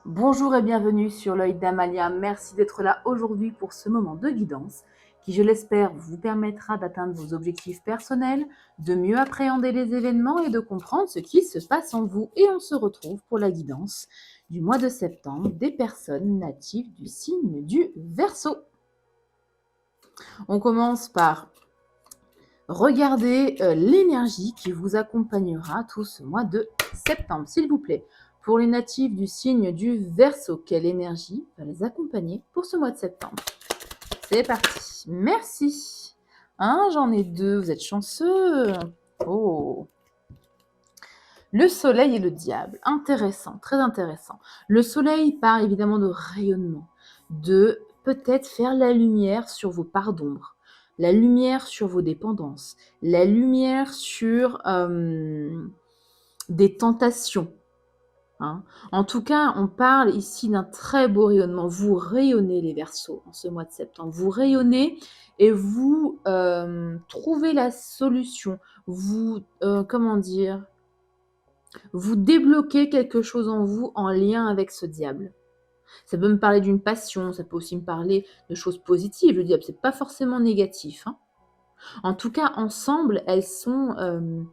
Bonjour et bienvenue sur l'œil d'Amalia. Merci d'être là aujourd'hui pour ce moment de guidance qui, je l'espère, vous permettra d'atteindre vos objectifs personnels, de mieux appréhender les événements et de comprendre ce qui se passe en vous. Et on se retrouve pour la guidance du mois de septembre des personnes natives du signe du Verseau. On commence par regarder l'énergie qui vous accompagnera tout ce mois de septembre, s'il vous plaît. Pour les natifs du signe du Verseau, quelle énergie va les accompagner pour ce mois de septembre? C'est parti. Merci. J'en ai deux. Vous êtes chanceux. Oh. Le soleil et le diable. Intéressant, très intéressant. Le soleil part évidemment de rayonnement, de peut-être faire la lumière sur vos parts d'ombre, la lumière sur vos dépendances, la lumière sur des tentations. En tout cas, on parle ici d'un très beau rayonnement. Vous rayonnez les Verseaux en ce mois de septembre. Vous rayonnez et vous trouvez la solution. Vous, vous débloquez quelque chose en vous en lien avec ce diable. Ça peut me parler d'une passion, ça peut aussi me parler de choses positives. Le diable, c'est pas forcément négatif. En tout cas, ensemble, elles sont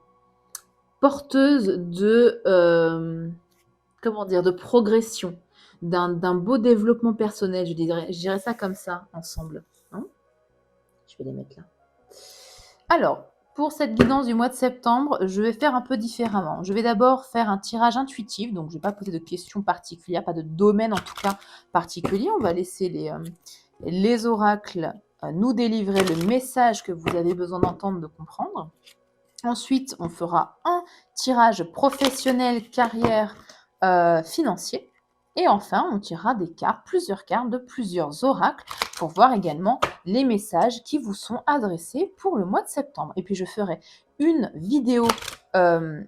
porteuses de de progression, d'un beau développement personnel, je dirais ça comme ça, ensemble. Je vais les mettre là. Alors, pour cette guidance du mois de septembre, je vais faire un peu différemment. Je vais d'abord faire un tirage intuitif, donc je ne vais pas poser de questions particulières, pas de domaine en tout cas particulier. On va laisser les oracles nous délivrer le message que vous avez besoin d'entendre, de comprendre. Ensuite, on fera un tirage professionnel, carrière, financier. Et enfin, on tirera des cartes, plusieurs cartes de plusieurs oracles pour voir également les messages qui vous sont adressés pour le mois de septembre. Et puis, je ferai une vidéo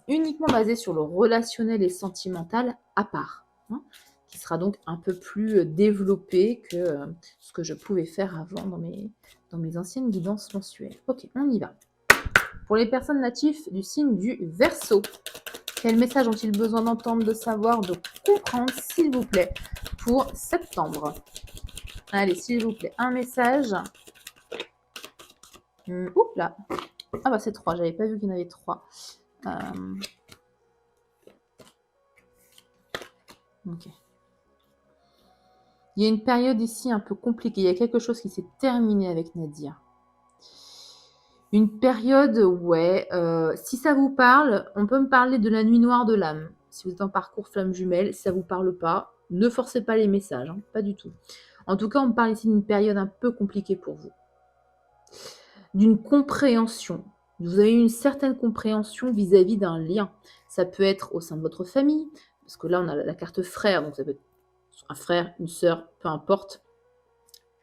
uniquement basée sur le relationnel et sentimental à part, qui sera donc un peu plus développée que ce que je pouvais faire avant dans mes anciennes guidances mensuelles. Ok, on y va. Pour les personnes natifs du signe du Verseau, quel message ont-ils besoin d'entendre, de savoir, de comprendre, s'il vous plaît, pour septembre? Allez, s'il vous plaît, un message. Oups là. Ah bah c'est 3, j'avais pas vu qu'il y en avait 3. Ok. Il y a une période ici un peu compliquée. Il y a quelque chose qui s'est terminé avec Nadir. Une période, ouais. Si ça vous parle, on peut me parler de la nuit noire de l'âme. Si vous êtes en parcours flamme jumelle, si ça vous parle pas, ne forcez pas les messages, pas du tout. En tout cas, on me parle ici d'une période un peu compliquée pour vous. D'une compréhension. Vous avez une certaine compréhension vis-à-vis d'un lien. Ça peut être au sein de votre famille, parce que là, on a la carte frère, donc ça peut être un frère, une sœur, peu importe.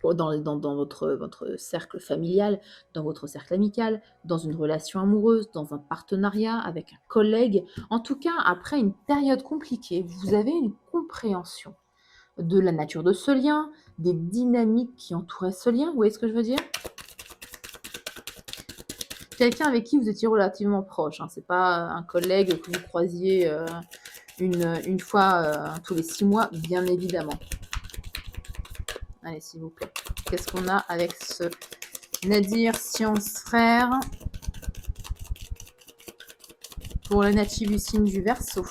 Dans votre cercle familial, dans votre cercle amical, dans une relation amoureuse, dans un partenariat avec un collègue. En tout cas, après une période compliquée, vous avez une compréhension de la nature de ce lien, des dynamiques qui entouraient ce lien. Vous voyez ce que je veux dire? Quelqu'un avec qui vous étiez relativement proche. C'est pas un collègue que vous croisiez une fois tous les 6 mois, bien évidemment. Allez, s'il vous plaît. Qu'est-ce qu'on a avec ce Nadir Science Frère pour les natifs du signe du Verseau?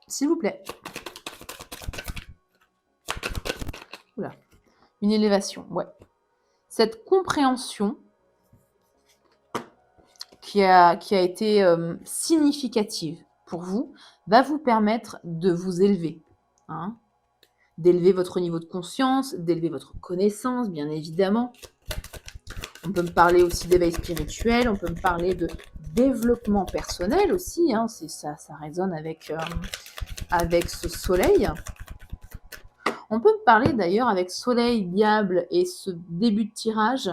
S'il vous plaît. Oula. Une élévation, ouais. Cette compréhension qui a été significative pour vous va vous permettre de vous élever. D'élever votre niveau de conscience, d'élever votre connaissance, bien évidemment. On peut me parler aussi d'éveil spirituel, on peut me parler de développement personnel aussi, ça résonne avec ce soleil. On peut me parler d'ailleurs avec soleil, diable et ce début de tirage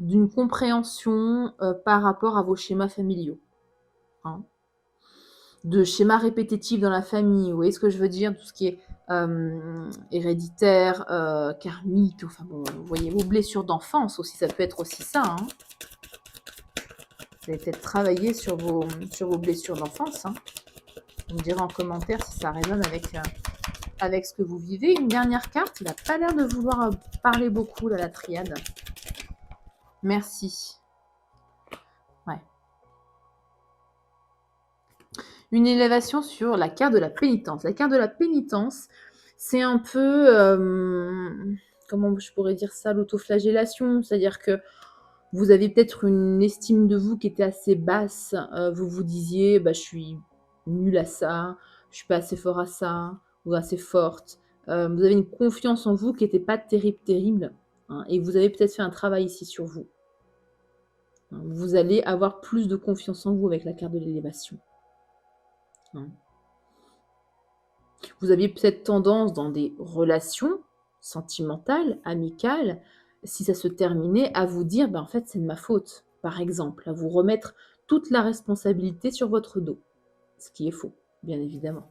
d'une compréhension par rapport à vos schémas familiaux. De schémas répétitifs dans la famille, vous voyez ce que je veux dire? Tout ce qui est héréditaire, karmique, enfin bon, vous voyez, vos blessures d'enfance aussi, ça peut être aussi ça. Vous allez peut-être travailler sur vos blessures d'enfance. Vous me direz en commentaire si ça résonne avec ce que vous vivez. Une dernière carte, il n'a pas l'air de vouloir parler beaucoup, là, la triade. Merci. Ouais. Une élévation sur la carte de la pénitence. La carte de la pénitence, c'est un peu, comment je pourrais dire ça, l'autoflagellation. C'est-à-dire que vous avez peut-être une estime de vous qui était assez basse. Vous vous disiez, bah, je suis nulle à ça, je suis pas assez fort à ça, ou assez forte. Vous avez une confiance en vous qui n'était pas terrible, hein, et vous avez peut-être fait un travail ici sur vous. Hein, vous allez avoir plus de confiance en vous avec la carte de l'élévation. Hein. Vous aviez peut-être tendance dans des relations sentimentales, amicales, si ça se terminait, à vous dire, bah, en fait, c'est de ma faute, par exemple, à vous remettre toute la responsabilité sur votre dos, ce qui est faux, bien évidemment.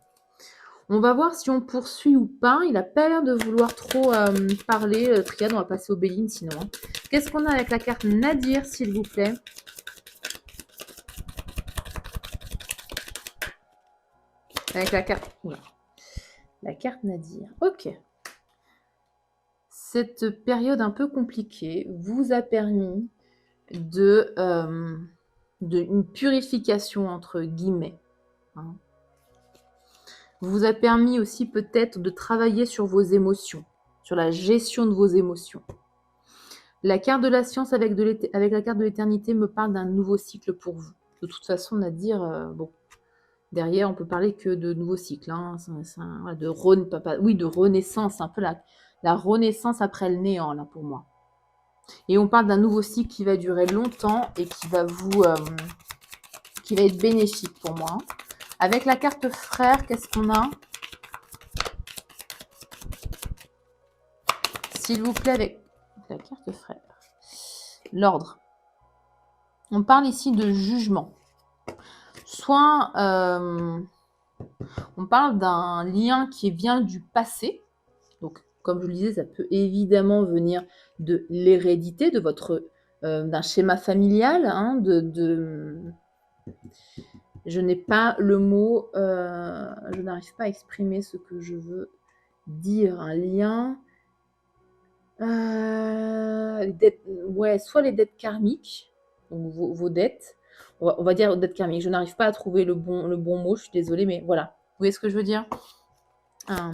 On va voir si on poursuit ou pas. Il n'a pas l'air de vouloir trop parler. Triade, on va passer au Béline sinon. Hein. Qu'est-ce qu'on a avec la carte Nadir, s'il vous plaît? Avec la carte... Oula. La carte Nadir. Ok. Cette période un peu compliquée vous a permis une purification entre guillemets. Hein. Vous a permis aussi peut-être de travailler sur vos émotions, sur la gestion de vos émotions. La carte de la science avec la carte de l'éternité me parle d'un nouveau cycle pour vous. De toute façon, on a à dire, bon, derrière, on peut parler que de nouveau cycle, hein, de renaissance, un peu la renaissance après le néant, là, pour moi. Et on parle d'un nouveau cycle qui va durer longtemps et qui va être bénéfique pour moi. Avec la carte frère, qu'est-ce qu'on a? S'il vous plaît, avec la carte frère. L'ordre. On parle ici de jugement. Soit on parle d'un lien qui vient du passé. Donc, comme je le disais, ça peut évidemment venir de l'hérédité, de votre d'un schéma familial, hein, je n'ai pas le mot, je n'arrive pas à exprimer ce que je veux dire. Un lien, soit les dettes karmiques, donc vos dettes. On va dire dettes karmiques. Je n'arrive pas à trouver le bon mot, je suis désolée, mais voilà. Vous voyez ce que je veux dire? Un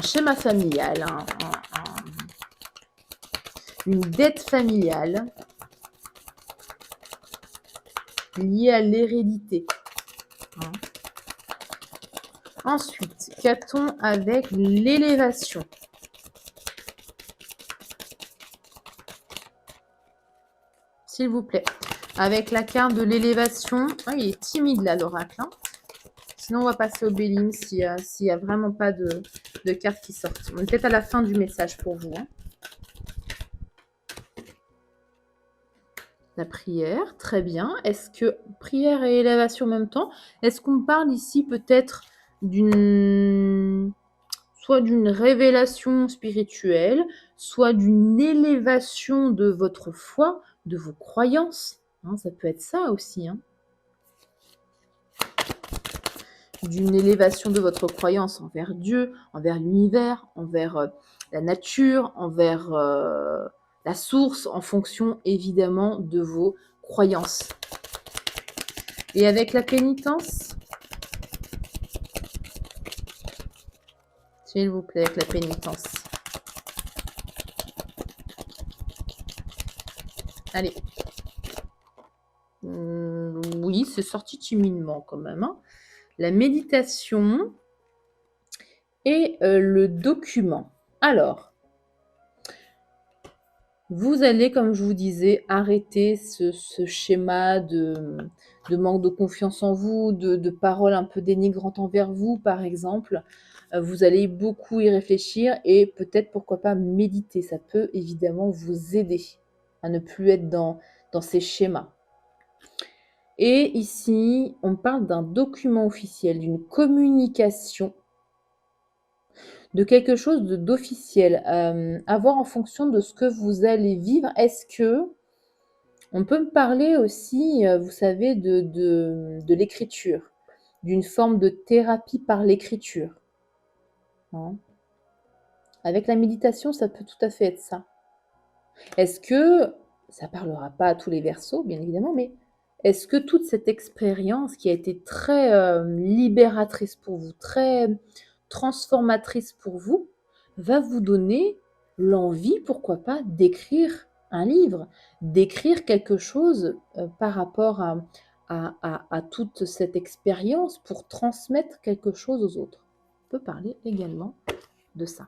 schéma familial, une dette familiale liée à l'hérédité. Hein. Ensuite, qu'a-t-on avec l'élévation? S'il vous plaît. Avec la carte de l'élévation. Ah, il est timide là, l'oracle. Hein. Sinon, on va passer au Béline s'il n'y a vraiment pas de cartes qui sortent. On est peut-être à la fin du message pour vous. Hein. La prière, très bien. Est-ce que prière et élévation en même temps? Est-ce qu'on parle ici peut-être soit d'une révélation spirituelle, soit d'une élévation de votre foi, de vos croyances? Hein, ça peut être ça aussi. Hein. D'une élévation de votre croyance envers Dieu, envers l'univers, envers la nature, envers la source, en fonction évidemment de vos croyances. Et avec la pénitence, s'il vous plaît, avec la pénitence. Allez. Oui, c'est sorti timidement quand même. Hein. La méditation et le document. Alors, vous allez, comme je vous disais, arrêter ce schéma de manque de confiance en vous, de paroles un peu dénigrantes envers vous, par exemple. Vous allez beaucoup y réfléchir et peut-être, pourquoi pas, méditer. Ça peut évidemment vous aider à ne plus être dans ces schémas. Et ici, on parle d'un document officiel, d'une communication, de quelque chose d'officiel, à voir en fonction de ce que vous allez vivre. Est-ce que on peut me parler aussi, vous savez, de l'écriture? d'une forme de thérapie par l'écriture. Hein. Avec la méditation, ça peut tout à fait être ça. Est-ce que, ça parlera pas à tous les Verseaux, bien évidemment, mais est-ce que toute cette expérience qui a été très libératrice pour vous, très transformatrice pour vous, va vous donner l'envie, pourquoi pas, d'écrire un livre, d'écrire quelque chose par rapport à toute cette expérience pour transmettre quelque chose aux autres? On peut parler également de ça.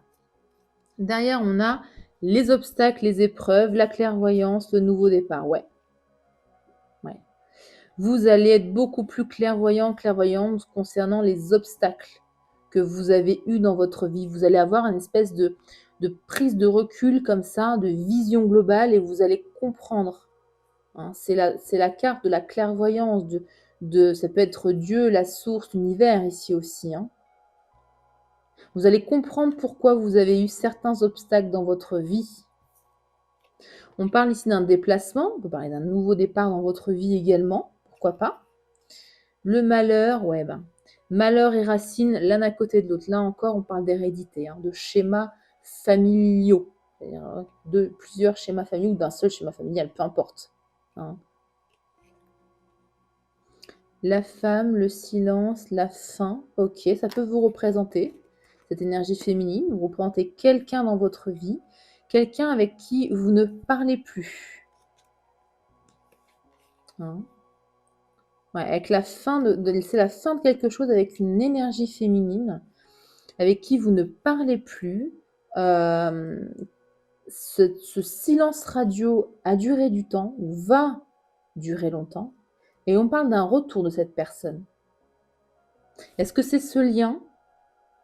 Derrière, on a les obstacles, les épreuves, la clairvoyance, le nouveau départ. Ouais. Vous allez être beaucoup plus clairvoyante concernant les obstacles que vous avez eus dans votre vie. Vous allez avoir une espèce de prise de recul comme ça, de vision globale, et vous allez comprendre. Hein. C'est la carte de la clairvoyance, ça peut être Dieu, la source, l'univers ici aussi. Hein. Vous allez comprendre pourquoi vous avez eu certains obstacles dans votre vie. On parle ici d'un déplacement, on peut parler d'un nouveau départ dans votre vie également, pourquoi pas. Le malheur, ouais, malheur et racine l'un à côté de l'autre. Là encore, on parle d'hérédité, hein, de schémas familiaux. C'est-à-dire de plusieurs schémas familiaux ou d'un seul schéma familial, peu importe. Hein. La femme, le silence, la faim, ok, ça peut vous représenter cette énergie féminine. Vous représentez quelqu'un dans votre vie, quelqu'un avec qui vous ne parlez plus. Hein. Ouais, avec la fin c'est la fin de quelque chose avec une énergie féminine, avec qui vous ne parlez plus. Ce silence radio a duré du temps, ou va durer longtemps, et on parle d'un retour de cette personne. Est-ce que c'est ce lien,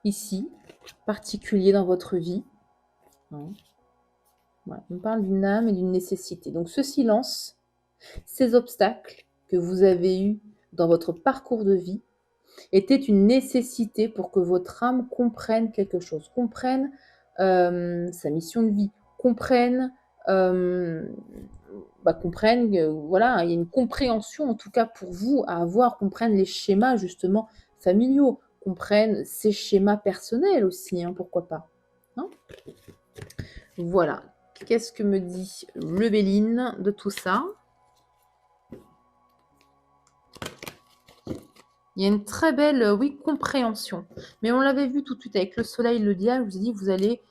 ici, particulier dans votre vie? Hein. Ouais, on parle d'une âme et d'une nécessité. Donc ce silence, ces obstacles que vous avez eus dans votre parcours de vie, était une nécessité pour que votre âme comprenne quelque chose, comprenne sa mission de vie, comprenne, voilà, il y a une compréhension en tout cas pour vous à avoir, comprenne les schémas justement familiaux, comprenne ces schémas personnels aussi, hein, pourquoi pas. Hein. Voilà, qu'est-ce que me dit le Béline de tout ça? Il y a une très belle, oui, compréhension. Mais on l'avait vu tout de suite avec le soleil, le diable, je vous ai dit, vous allez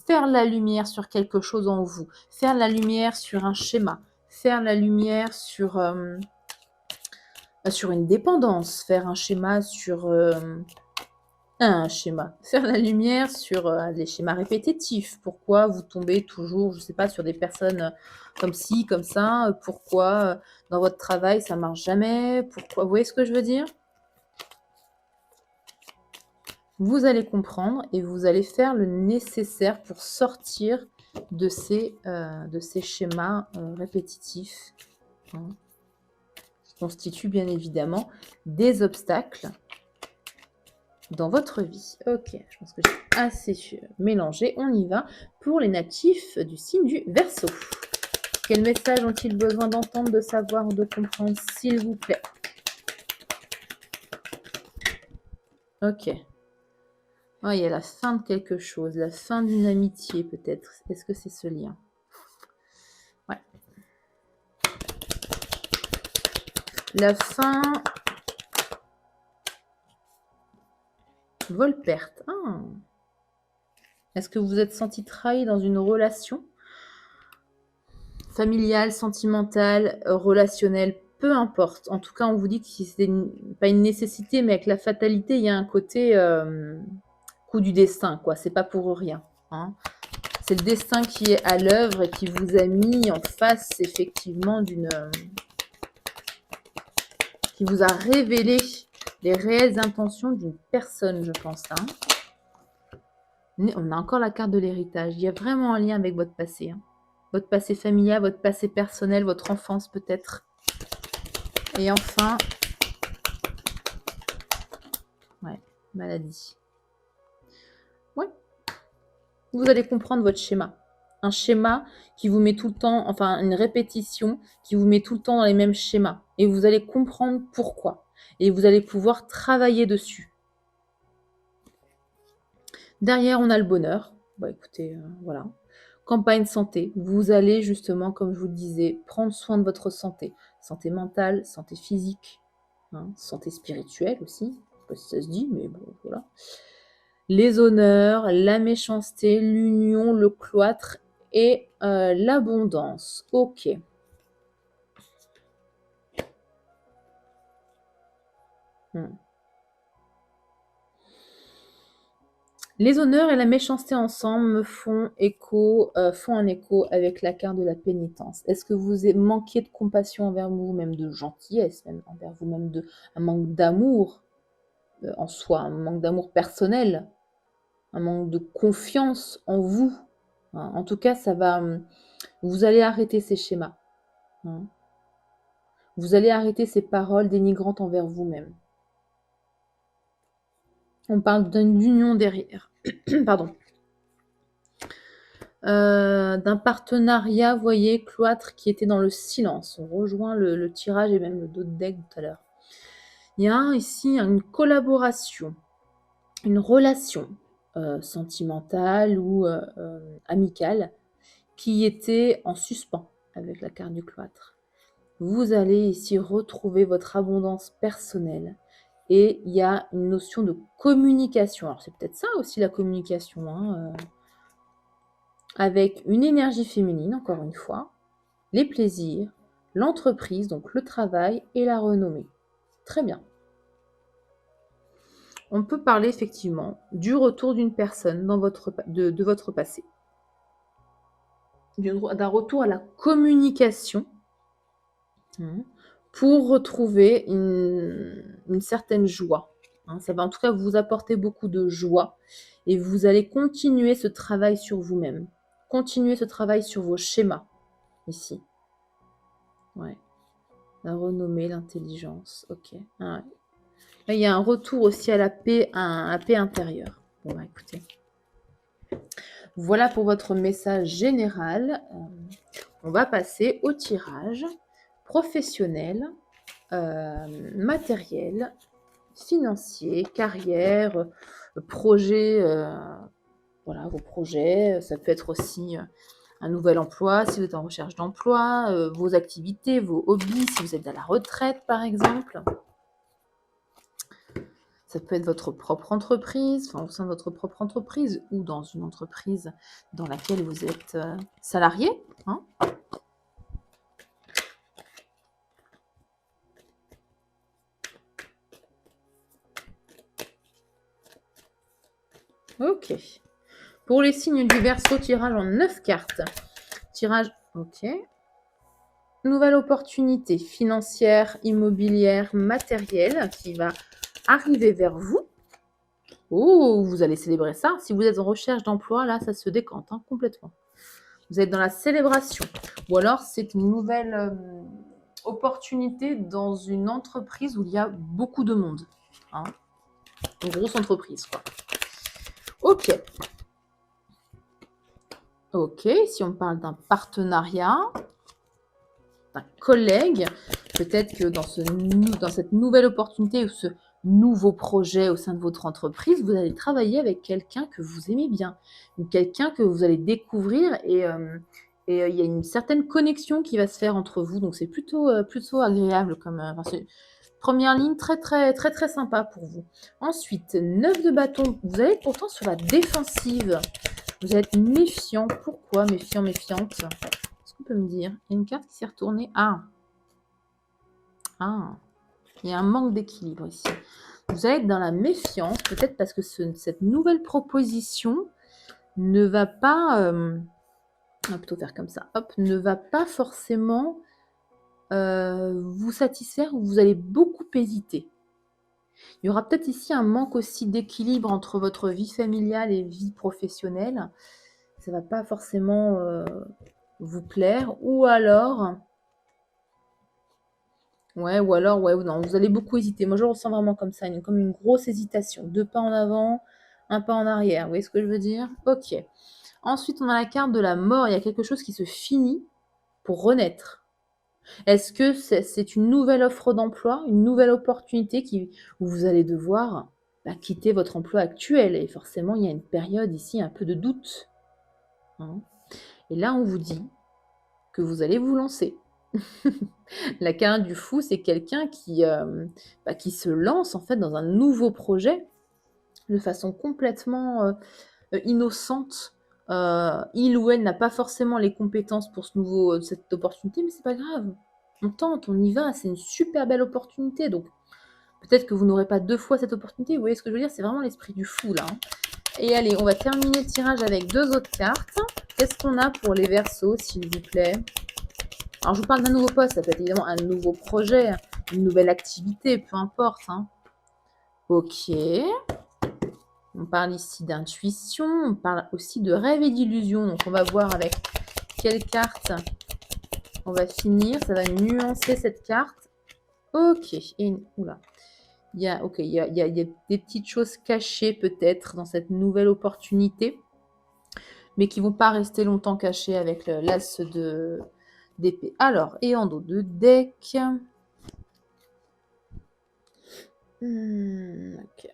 faire la lumière sur quelque chose en vous, faire la lumière sur un schéma, faire la lumière sur une dépendance, faire un schéma sur faire la lumière sur les schémas répétitifs. Pourquoi vous tombez toujours, je ne sais pas, sur des personnes comme ci, comme ça, pourquoi dans votre travail ça marche jamais, pourquoi, vous voyez ce que je veux dire? Vous allez comprendre et vous allez faire le nécessaire pour sortir de ces schémas répétitifs, hein, qui constituent bien évidemment des obstacles dans votre vie. Ok, je pense que j'ai assez mélangé. On y va pour les natifs du signe du Verseau. Quel message ont-ils besoin d'entendre, de savoir ou de comprendre, s'il vous plaît? Ok. Oh, il y a la fin de quelque chose, la fin d'une amitié peut-être. Est-ce que c'est ce lien? Ouais. La fin... Vol-perte. Ah. Est-ce que vous vous êtes senti trahi dans une relation familiale, sentimentale, relationnelle, peu importe. En tout cas, on vous dit que c'est pas une nécessité, mais avec la fatalité, il y a un côté coup du destin, quoi. C'est pas pour rien. Hein. C'est le destin qui est à l'œuvre et qui vous a mis en face, effectivement, qui vous a révélé les réelles intentions d'une personne, je pense. Hein. On a encore la carte de l'héritage. Il y a vraiment un lien avec votre passé. Hein. Votre passé familial, votre passé personnel, votre enfance peut-être. Et enfin, ouais, maladie. Ouais. Vous allez comprendre votre schéma. un schéma qui vous met tout le temps, enfin une répétition qui vous met tout le temps dans les mêmes schémas. Et vous allez comprendre pourquoi. Et vous allez pouvoir travailler dessus. Derrière, on a le bonheur. Bah écoutez, voilà. Campagne santé. Vous allez justement, comme je vous le disais, prendre soin de votre santé. Santé mentale, santé physique, hein, santé spirituelle aussi. Je sais pas si ça se dit, mais bon, voilà. Les honneurs, la méchanceté, l'union, le cloître et l'abondance. Ok. Les honneurs et la méchanceté ensemble font un écho avec la carte de la pénitence. Est-ce que vous manquez de compassion envers vous-même, de gentillesse, même envers vous-même, un manque d'amour en soi, un manque d'amour personnel, un manque de confiance en vous, hein. En tout cas, vous allez arrêter ces schémas, hein. Vous allez arrêter ces paroles dénigrantes envers vous-même. On parle d'une union derrière. Pardon. D'un partenariat, vous voyez, cloître qui était dans le silence. On rejoint le tirage et même le dos de deck tout à l'heure. Il y a ici une collaboration, une relation sentimentale ou amicale qui était en suspens avec la carte du cloître. Vous allez ici retrouver votre abondance personnelle et il y a une notion de communication. Alors c'est peut-être ça aussi la communication, hein, avec une énergie féminine, encore une fois, les plaisirs, l'entreprise, donc le travail et la renommée. Très bien. On peut parler effectivement du retour d'une personne de votre passé, d'un retour à la communication, hein, pour retrouver une certaine joie, hein. Ça va en tout cas vous apporter beaucoup de joie et vous allez continuer ce travail sur vous-même, continuer ce travail sur vos schémas ici. Ouais. La renommée, l'intelligence, ok. Ah ouais. Là, il y a un retour aussi à la paix, à paix intérieure. Bon, bah, écoutez. Voilà pour votre message général. On va passer au tirage professionnel, matériel, financier, carrière, projet, voilà, vos projets. Ça peut être aussi un nouvel emploi, si vous êtes en recherche d'emploi, vos activités, vos hobbies, si vous êtes à la retraite, par exemple. Ça peut être votre propre entreprise, enfin, au sein de votre propre entreprise ou dans une entreprise dans laquelle vous êtes salarié, hein. Ok. Pour les signes du Verseau, tirage en 9 cartes. Tirage, ok. Nouvelle opportunité financière, immobilière, matérielle qui va arriver vers vous. Oh, vous allez célébrer ça. Si vous êtes en recherche d'emploi, là, ça se décante, hein, complètement. Vous êtes dans la célébration. Ou alors, c'est une nouvelle opportunité dans une entreprise où il y a beaucoup de monde, hein. Une grosse entreprise, quoi. Ok. Ok, si on parle d'un partenariat, d'un collègue, peut-être que dans cette nouvelle opportunité ou ce nouveau projet au sein de votre entreprise, vous allez travailler avec quelqu'un que vous aimez bien, ou quelqu'un que vous allez découvrir et il y a une certaine connexion qui va se faire entre vous, donc c'est plutôt agréable comme première ligne, très très très très sympa pour vous. Ensuite, 9 de bâton, vous allez pourtant sur la défensive. Vous êtes méfiant. Pourquoi méfiant, méfiante? Est-ce qu'on peut me dire? Il y a une carte qui s'est retournée. Ah, il y a un manque d'équilibre ici. Vous allez être dans la méfiance, peut-être parce que cette nouvelle proposition ne va pas, on va plutôt faire comme ça, hop, ne va pas forcément vous satisfaire ou vous allez beaucoup hésiter. Il y aura peut-être ici un manque aussi d'équilibre entre votre vie familiale et vie professionnelle. Ça ne va pas forcément vous plaire. Ou alors, ouais, ou non, vous allez beaucoup hésiter. Moi, je le ressens vraiment comme ça, comme une grosse hésitation. 2 pas en avant, 1 pas en arrière. Vous voyez ce que je veux dire? Ok. Ensuite, on a la carte de la mort. Il y a quelque chose qui se finit pour renaître. Est-ce que c'est une nouvelle offre d'emploi, une nouvelle opportunité où vous allez devoir quitter votre emploi actuel? Et forcément, il y a une période ici, un peu de doute. Hein. Et là, on vous dit que vous allez vous lancer. La carte du fou, c'est quelqu'un qui se lance en fait dans un nouveau projet de façon complètement innocente. Il ou elle n'a pas forcément les compétences pour cette opportunité, mais c'est pas grave. On tente, on y va, c'est une super belle opportunité. Donc peut-être que vous n'aurez pas 2 fois cette opportunité. Vous voyez ce que je veux dire? C'est vraiment l'esprit du fou là. Hein. Et allez, on va terminer le tirage avec 2 autres cartes. Qu'est-ce qu'on a pour les Verseaux, s'il vous plaît? Alors je vous parle d'un nouveau poste, ça peut être évidemment un nouveau projet, une nouvelle activité, peu importe. Hein. Ok. On parle ici d'intuition, on parle aussi de rêve et d'illusion. Donc on va voir avec quelle carte on va finir. Ça va nuancer cette carte. Ok. Et, oula. Il y a des petites choses cachées peut-être dans cette nouvelle opportunité, mais qui ne vont pas rester longtemps cachées avec l'as d'épée. Alors, et en dos de deck. Ok.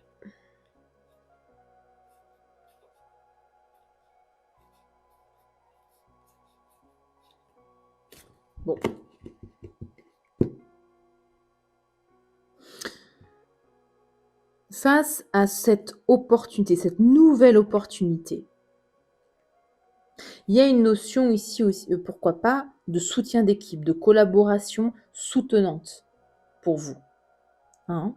Bon. Face à cette opportunité, cette nouvelle opportunité, il y a une notion ici aussi, pourquoi pas, de soutien d'équipe, de collaboration soutenante pour vous. Hein?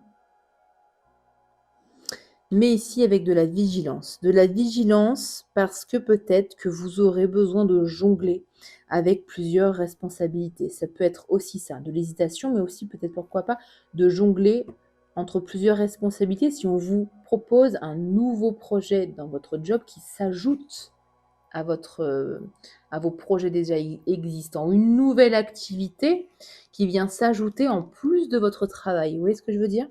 Mais ici avec de la vigilance. De la vigilance parce que peut-être que vous aurez besoin de jongler avec plusieurs responsabilités. Ça peut être aussi ça, de l'hésitation, mais aussi peut-être pourquoi pas de jongler entre plusieurs responsabilités si on vous propose un nouveau projet dans votre job qui s'ajoute à vos projets déjà existants. Une nouvelle activité qui vient s'ajouter en plus de votre travail. Vous voyez ce que je veux dire?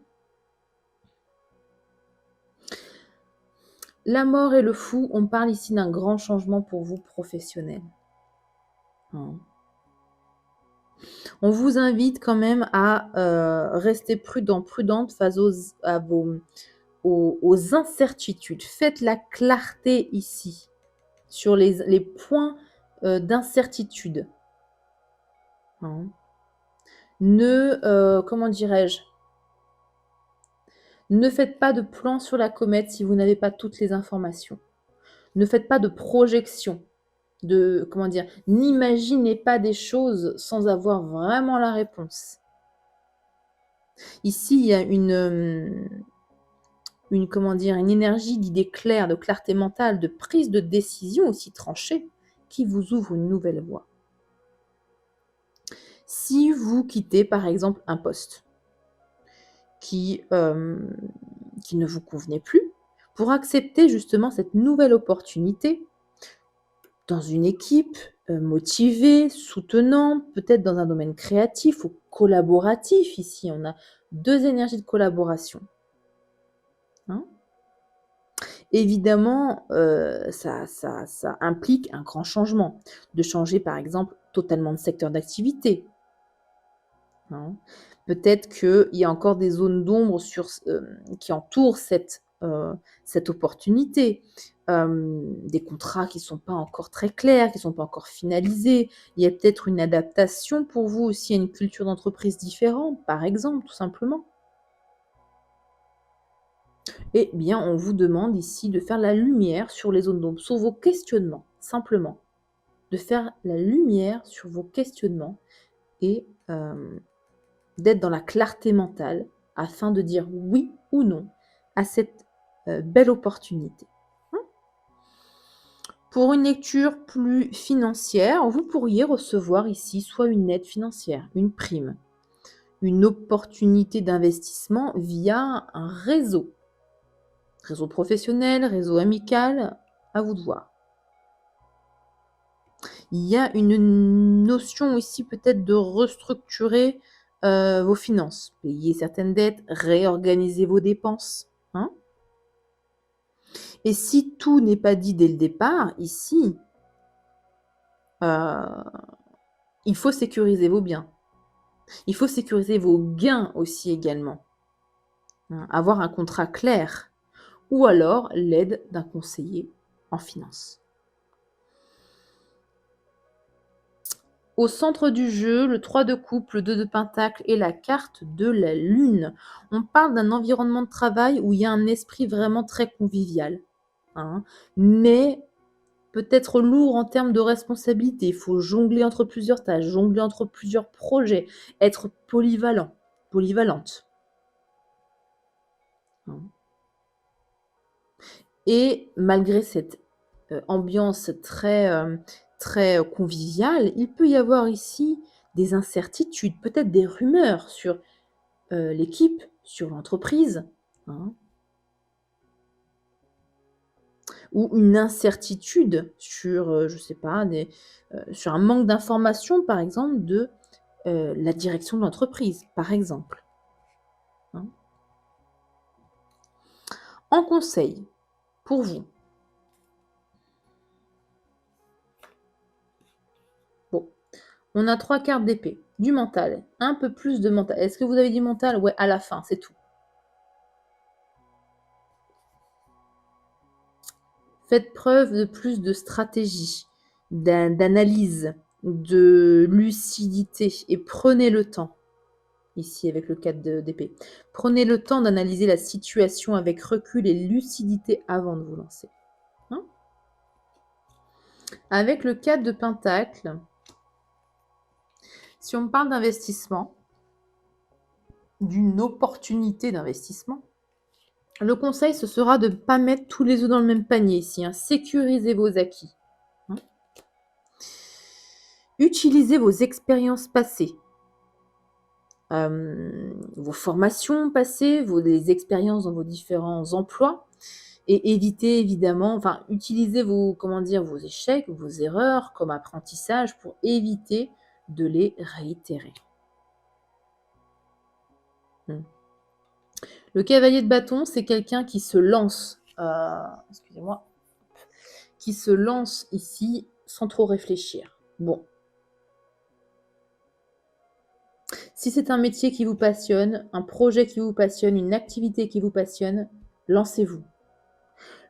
La mort et le fou, on parle ici d'un grand changement pour vous professionnel. Hein. On vous invite quand même à rester prudente face aux incertitudes. Faites la clarté ici sur les points d'incertitude. Hein. Comment dirais-je, ne faites pas de plan sur la comète si vous n'avez pas toutes les informations. Ne faites pas de projection. N'imaginez pas des choses sans avoir vraiment la réponse. Ici, il y a une énergie d'idées claires, de clarté mentale, de prise de décision aussi tranchée qui vous ouvre une nouvelle voie. Si vous quittez par exemple un poste qui ne vous convenait plus, pour accepter justement cette nouvelle opportunité dans une équipe motivée, soutenante, peut-être dans un domaine créatif ou collaboratif. Ici, on a 2 énergies de collaboration. Hein? Évidemment, ça implique un grand changement. De changer, par exemple, totalement de secteur d'activité. Hein? Peut-être qu'il y a encore des zones d'ombre qui entourent cette opportunité. Des contrats qui ne sont pas encore très clairs, qui ne sont pas encore finalisés. Il y a peut-être une adaptation pour vous aussi à une culture d'entreprise différente, par exemple, tout simplement. Eh bien, on vous demande ici de faire la lumière sur les zones d'ombre, sur vos questionnements, simplement. De faire la lumière sur vos questionnements et d'être dans la clarté mentale afin de dire oui ou non à cette belle opportunité. Pour une lecture plus financière, vous pourriez recevoir ici soit une aide financière, une prime, une opportunité d'investissement via un réseau. Réseau professionnel, réseau amical, à vous de voir. Il y a une notion ici peut-être de restructurer vos finances, payer certaines dettes, réorganiser vos dépenses. Hein. Et si tout n'est pas dit dès le départ, ici, il faut sécuriser vos biens. Il faut sécuriser vos gains aussi également. Avoir un contrat clair. Ou alors l'aide d'un conseiller en finance. Au centre du jeu, le 3 de coupe, le 2 de pentacle et la carte de la lune. On parle d'un environnement de travail où il y a un esprit vraiment très convivial. Mais peut-être lourd en termes de responsabilité. Il faut jongler entre plusieurs tâches, jongler entre plusieurs projets, être polyvalent, polyvalente. Et malgré cette ambiance très conviviale, il peut y avoir ici des incertitudes, peut-être des rumeurs sur l'équipe, sur l'entreprise, ou une incertitude sur, je ne sais pas, sur un manque d'information, par exemple, de la direction de l'entreprise, par exemple. En conseil, pour vous. Bon, on a 3 cartes d'épée, du mental, un peu plus de mental. Est-ce que vous avez dit mental? Ouais, à la fin, c'est tout. Faites preuve de plus de stratégie, d'analyse, de lucidité et prenez le temps. Ici, avec le 4 d'épée. Prenez le temps d'analyser la situation avec recul et lucidité avant de vous lancer. Avec le 4 de pentacle, si on parle d'investissement, d'une opportunité d'investissement, le conseil, ce sera de ne pas mettre tous les œufs dans le même panier ici. Sécurisez vos acquis. Utilisez vos expériences passées. Vos formations passées, les expériences dans vos différents emplois, et évitez évidemment, utilisez vos échecs, vos erreurs comme apprentissage pour éviter de les réitérer. Le cavalier de bâton, c'est quelqu'un qui se lance, excusez-moi, qui se lance ici sans trop réfléchir. Bon. Si c'est un métier qui vous passionne, un projet qui vous passionne, une activité qui vous passionne, lancez-vous.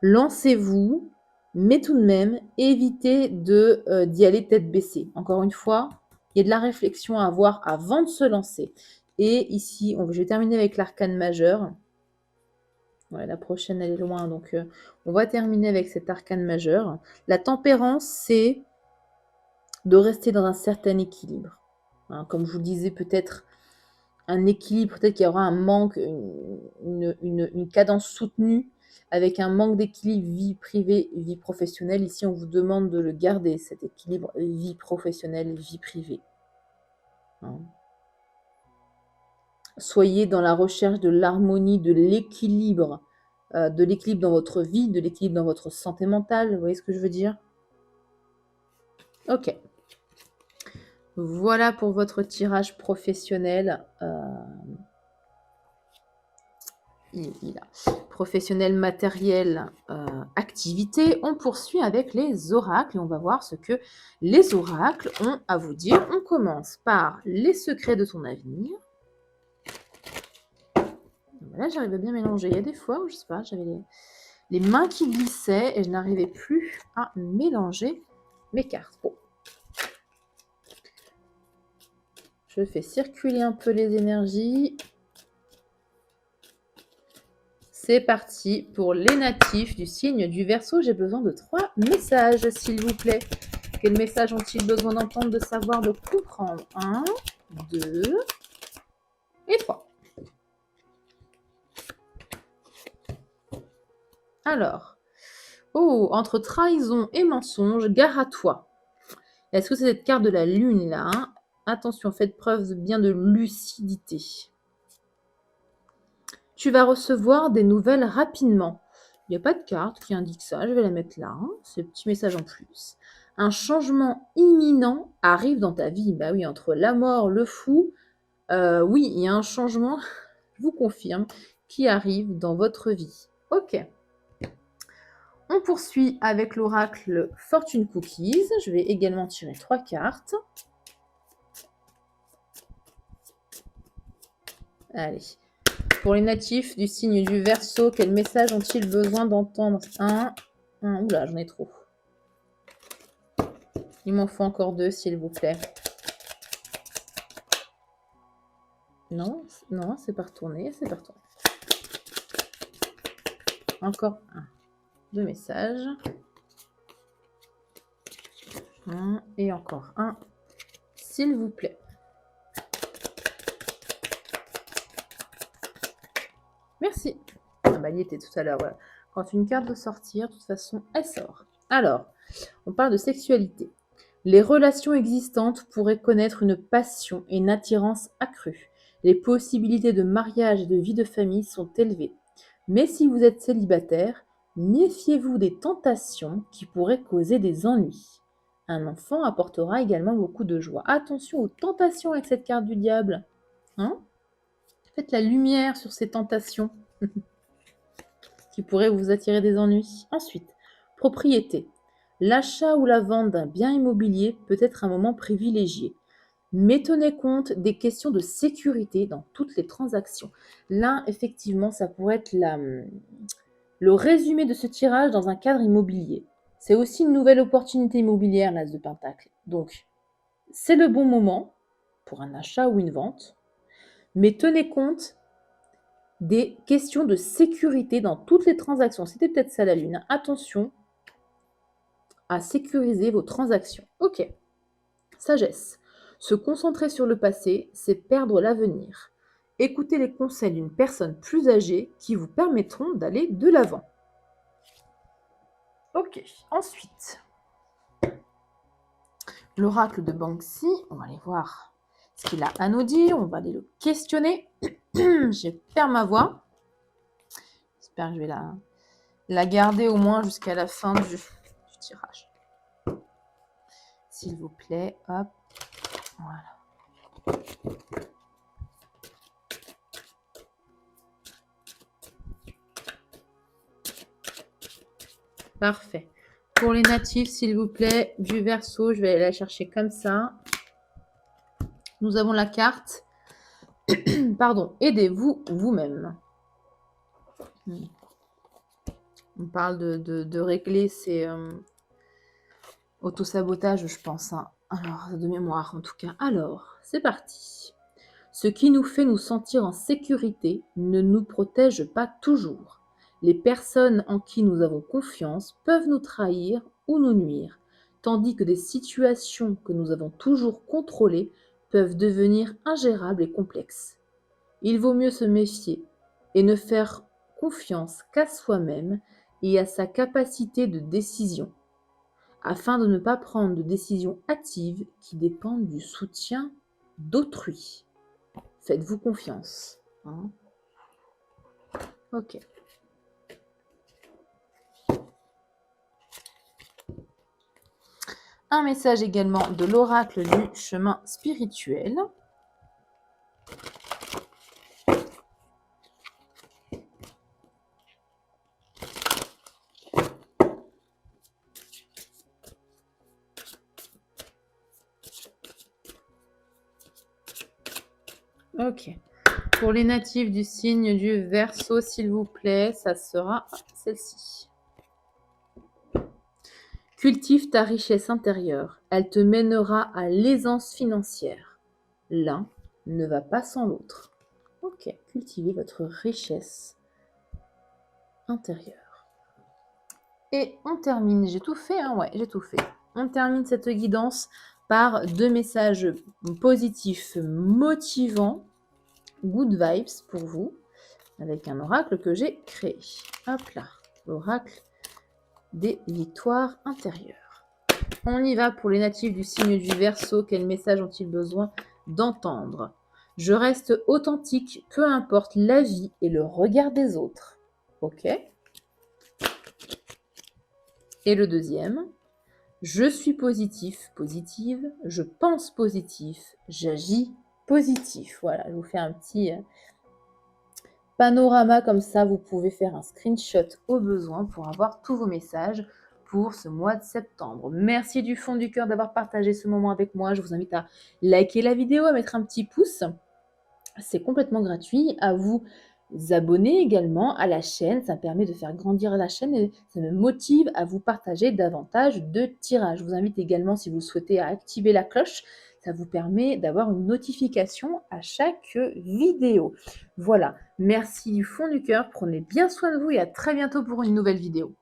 Lancez-vous, mais tout de même, évitez d'y aller tête baissée. Encore une fois, il y a de la réflexion à avoir avant de se lancer. Et ici, je vais terminer avec l'arcane majeur. Ouais, la prochaine, elle est loin, donc on va terminer avec cet arcane majeur. La tempérance, c'est de rester dans un certain équilibre. Comme je vous le disais, peut-être un équilibre, peut-être qu'il y aura un manque, une cadence soutenue, avec un manque d'équilibre vie privée, vie professionnelle. Ici, on vous demande de le garder, cet équilibre vie professionnelle, vie privée. Soyez dans la recherche de l'harmonie, de l'équilibre dans votre vie, de l'équilibre dans votre santé mentale. Vous voyez ce que je veux dire? Ok. Voilà pour votre tirage professionnel. Professionnel, matériel, activité. On poursuit avec les oracles et on va voir ce que les oracles ont à vous dire. On commence par les secrets de ton avenir. Là, j'arrive à bien mélanger. Il y a des fois où, je sais pas, j'avais les mains qui glissaient et je n'arrivais plus à mélanger mes cartes. Bon. Je fais circuler un peu les énergies. C'est parti pour les natifs du signe du Verseau. J'ai besoin de 3 messages, s'il vous plaît. Quels messages ont-ils besoin d'entendre, de savoir, de comprendre? 1, 2 et 3. Alors, entre trahison et mensonge, gare à toi. Est-ce que c'est cette carte de la lune là? Attention, faites preuve bien de lucidité. Tu vas recevoir des nouvelles rapidement. Il n'y a pas de carte qui indique ça, je vais la mettre là. C'est le petit message en plus. Un changement imminent arrive dans ta vie. Bah oui, entre la mort, le fou, oui, il y a un changement, je vous confirme, qui arrive dans votre vie. Ok. on poursuit avec l'oracle Fortune Cookies. Je vais également tirer 3 cartes. Allez. Pour les natifs du signe du Verseau, quel message ont-ils besoin d'entendre? Oula, j'en ai trop. Il m'en faut encore 2, s'il vous plaît. Non, c'est pas retourné, Encore 2 messages. Et encore un, s'il vous plaît. Merci. Il y était tout à l'heure. Voilà. Quand une carte doit sortir, de toute façon, elle sort. Alors, on parle de sexualité. Les relations existantes pourraient connaître une passion et une attirance accrue. Les possibilités de mariage et de vie de famille sont élevées. Mais si vous êtes célibataire, méfiez-vous des tentations qui pourraient causer des ennuis. Un enfant apportera également beaucoup de joie. Attention aux tentations avec cette carte du diable. Faites la lumière sur ces tentations qui pourraient vous attirer des ennuis. Ensuite, propriété. L'achat ou la vente d'un bien immobilier peut être un moment privilégié. Mais tenez compte des questions de sécurité dans toutes les transactions. Là, effectivement, ça pourrait être le résumé de ce tirage dans un cadre immobilier. C'est aussi une nouvelle opportunité immobilière, l'As de Pentacle. Donc, c'est le bon moment pour un achat ou une vente. Mais tenez compte des questions de sécurité dans toutes les transactions. C'était peut-être ça la lune. Attention à sécuriser vos transactions. Ok. Sagesse. Se concentrer sur le passé, c'est perdre l'avenir. Écoutez les conseils d'une personne plus âgée qui vous permettront d'aller de l'avant. Ok. Ensuite, l'oracle de Banksy, on va aller voir ce qu'il a à nous dire. On va aller le questionner. Je perds ma voix. J'espère que je vais la garder au moins jusqu'à la fin du tirage. S'il vous plaît, hop, voilà. Parfait. Pour les natifs, s'il vous plaît, du Verseau, je vais aller la chercher comme ça. Nous avons la carte. Pardon, aidez-vous vous-même. On parle de régler ces autosabotages, je pense. Alors, de mémoire en tout cas. Alors, c'est parti. Ce qui nous fait nous sentir en sécurité ne nous protège pas toujours. Les personnes en qui nous avons confiance peuvent nous trahir ou nous nuire, tandis que des situations que nous avons toujours contrôlées peuvent devenir ingérables et complexes. Il vaut mieux se méfier et ne faire confiance qu'à soi-même et à sa capacité de décision, afin de ne pas prendre de décisions hâtives qui dépendent du soutien d'autrui. Faites-vous confiance. Ok. Un message également de l'oracle du chemin spirituel. Ok. Pour les natifs du signe du Verseau, s'il vous plaît, ça sera celle-ci. Cultive ta richesse intérieure. Elle te mènera à l'aisance financière. L'un ne va pas sans l'autre. Ok. Cultivez votre richesse intérieure. Et on termine. J'ai tout fait, ouais, j'ai tout fait. On termine cette guidance par 2 messages positifs, motivants. Good vibes pour vous, avec un oracle que j'ai créé. Hop là, l'oracle des victoires intérieures. On y va pour les natifs du signe du Verseau. Quel message ont-ils besoin d'entendre? Je reste authentique, peu importe l'avis et le regard des autres. Ok. Et le deuxième, je suis positif, positive, je pense positif, j'agis positif. Voilà, je vous fais un petit panorama comme ça, vous pouvez faire un screenshot au besoin pour avoir tous vos messages pour ce mois de septembre. Merci du fond du cœur d'avoir partagé ce moment avec moi. Je vous invite à liker la vidéo, à mettre un petit pouce. C'est complètement gratuit. À vous abonner également à la chaîne. Ça me permet de faire grandir la chaîne et ça me motive à vous partager davantage de tirages. Je vous invite également, si vous le souhaitez, à activer la cloche. Ça vous permet d'avoir une notification à chaque vidéo. Voilà. Merci du fond du cœur. Prenez bien soin de vous et à très bientôt pour une nouvelle vidéo.